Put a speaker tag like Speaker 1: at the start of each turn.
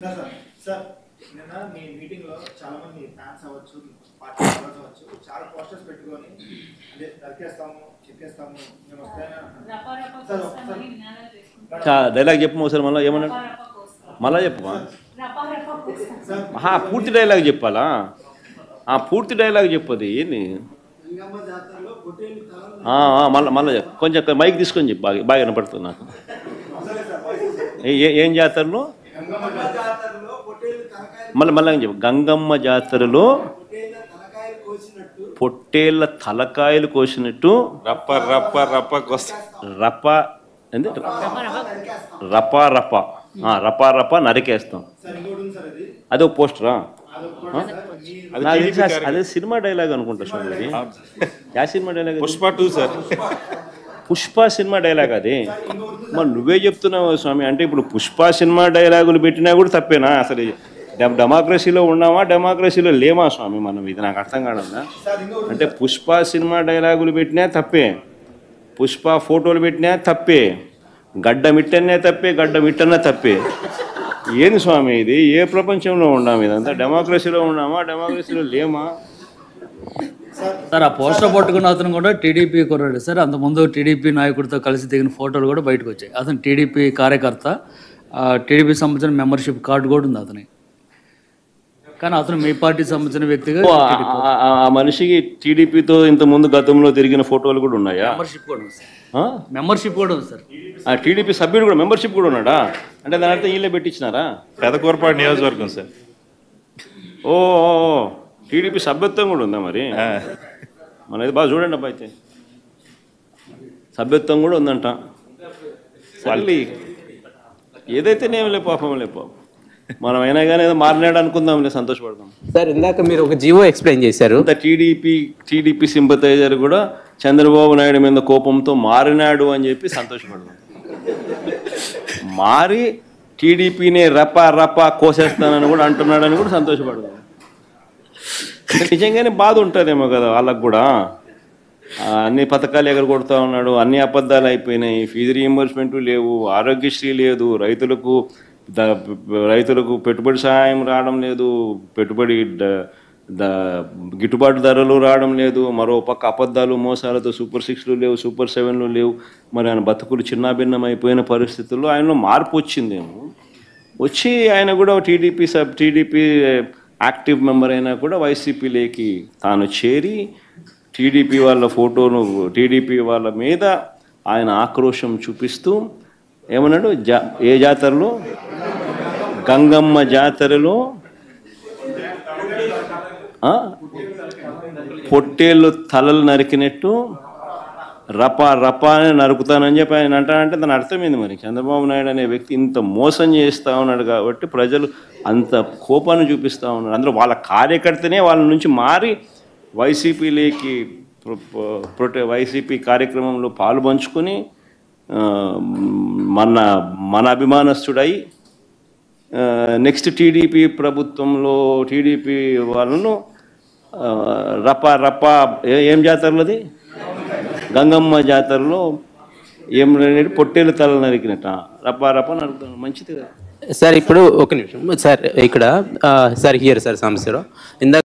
Speaker 1: Sir sir నిన్న మీ meeting లో చాలా మంది ఫ్యాన్స్ అవ్వచ్చు, పార్టీ మెంబర్స్ అవ్వచ్చు, చాలా పోస్టర్స్ పెట్టుకొని అదే నరికేస్తాము, చెక్కేస్తాము, మేము వస్తాయని అంటున్నారు.
Speaker 2: డైలాగ్ చెప్పు ఒకసారి మళ్ళీ ఏమన్నా మళ్ళా చెప్పమా పూర్తి డైలాగ్ చెప్పాలా? పూర్తి డైలాగ్ చెప్పది ఏంది? మళ్ళీ చెప్పు, కొంచెం మైక్ తీసుకొని చెప్పు, బాగా వినపడుతుంది నాకు. ఏం జాతరలో మళ్ళీ చెప్పు. గంగమ్మ జాతరలో పొట్టేళ్ళ తలకాయలు కోసినట్టు
Speaker 3: రప్ప రప్ప రప్ప
Speaker 2: రప్ప ఏంది రపా రప రపా రప నరికేస్తాం. అదే ఒక పోస్టరా? అదే సినిమా డైలాగ్ అనుకుంటా స్వామి. యా cinema dialogue?
Speaker 3: Pushpa 2 sir.
Speaker 2: Pushpa cinema dialogue అది. మరి నువ్వే చెప్తున్నావు స్వామి. అంటే ఇప్పుడు పుష్ప సినిమా డైలాగులు పెట్టినా కూడా తప్పేనా? అసలు డెమోక్రసీలో ఉన్నామా, డెమోక్రసీలో లేమా స్వామి మనం? ఇది నాకు అర్థం కాదన్నా. అంటే పుష్ప సినిమా డైలాగులు పెట్టినా తప్పే, పుష్ప ఫోటోలు పెట్టినా తప్పే, గడ్డ మిట్టనే తప్పే, గడ్డ మిట్టనే తప్పే. ఏంది స్వామి ఇది? ఏ ప్రపంచంలో ఉన్నాము? ఇదంతా డెమోక్రసీలో ఉన్నామా, డెమోక్రసీలో లేమా?
Speaker 4: సార్ ఆ పోస్టర్ పట్టుకున్న అతను కూడా టీడీపీ కుర్రాడు సార్. అంతకుముందు టీడీపీ నాయకుడితో కలిసి దిగిన ఫోటోలు కూడా బయటకు వచ్చాయి. అతను టీడీపీ కార్యకర్త, టీడీపీ సంబంధించిన మెంబర్షిప్ కార్డు కూడా ఉంది అతని. కానీ అతను మీ పార్టీ సంబంధించిన వ్యక్తిగా
Speaker 2: ఆ మనిషికి టీడీపీతో ఇంతకుముందు గతంలో తిరిగిన ఫోటోలు కూడా ఉన్నాయా?
Speaker 4: మెంబర్షిప్ కూడా ఉంది సార్. మెంబర్షిప్ కూడా ఉంది సార్.
Speaker 2: ఆ టీడీపీ సభ్యుడు కూడా మెంబర్షిప్ కూడా ఉన్నాడా? అంటే దాని అర్థం వీళ్ళే పెట్టించినారా?
Speaker 3: పెదకూరపాడు నియోజకవర్గం సార్.
Speaker 2: ఓ టీడీపీ సభ్యత్వం కూడా ఉందా మరి? మనది బాగా చూడండి అబ్బా. అయితే సభ్యత్వం కూడా ఉందంట. మళ్ళీ ఏదైతేనేం లే పాపం, లే పాపం. మనం అయినా కానీ ఏదో మారినాడు అనుకుందాంలే, సంతోషపడదాం.
Speaker 5: సార్ ఇందాక మీరు ఒక జీవో ఎక్స్ప్లెయిన్ చేశారు.
Speaker 2: టీడీపీ సింపథైజర్ కూడా చంద్రబాబు నాయుడు మీద కోపంతో మారినాడు అని చెప్పి సంతోషపడదాం. మారి టీడీపీని రపా రపా కోసేస్తానని కూడా అంటున్నాడని కూడా సంతోషపడదాం. నిజంగానే బాధ ఉంటుందేమో కదా వాళ్ళకు కూడా. అన్ని పథకాలు ఎగరగొడతా ఉన్నాడు, అన్ని అబద్ధాలు అయిపోయినాయి, ఫీజు రీయింబర్స్మెంట్ లేవు, ఆరోగ్యశ్రీ లేదు, రైతులకు పెట్టుబడి సహాయం రావడం లేదు, పెట్టుబడి గిట్టుబాటు ధరలు రావడం లేదు, మరో పక్క అబద్ధాలు మోసాలతో సూపర్ 6లు లేవు, సూపర్ 7లు లేవు. మరి ఆయన బతుకులు చిన్నాభిన్నం అయిపోయిన పరిస్థితుల్లో ఆయనలో మార్పు వచ్చిందేమో. వచ్చి ఆయన కూడా టీడీపీ యాక్టివ్ మెంబర్ అయినా కూడా వైసీపీలోకి తాను చేరి టీడీపీ వాళ్ళ ఫోటోను, టీడీపీ వాళ్ళ మీద ఆయన ఆక్రోశం చూపిస్తూ ఏమన్నాడు? ఏ జాతరలో? గంగమ్మ జాతరలో పొట్టేళ్ళు తలలు నరికినట్టు రపా రపా అని నరుకుతానని చెప్పి ఆయన అంటానంటే దాని అర్థమైంది. మరి చంద్రబాబు నాయుడు అనే వ్యక్తి ఇంత మోసం చేస్తూ ఉన్నాడు కాబట్టి ప్రజలు అంత కోపాన్ని చూపిస్తూ ఉన్నారు. అందులో వాళ్ళ కార్యకర్తనే వాళ్ళ నుంచి మారి వైసీపీలోకి వైసీపీ కార్యక్రమంలో పాలు పంచుకొని మన అభిమానస్తుడై నెక్స్ట్ టీడీపీ ప్రభుత్వంలో టీడీపీ వాళ్ళను రపా రపా ఏం జాతరలోది? గంగమ్మ జాతరలో ఏం పొట్టేలు తల నరికినట్ట రపా రపా నరుకుతాను. మంచిది కదా
Speaker 5: సార్. ఇప్పుడు ఒక నిమిషం సార్. ఇక్కడ సార్ హియర్ సార్ సమస్యలో ఇందాక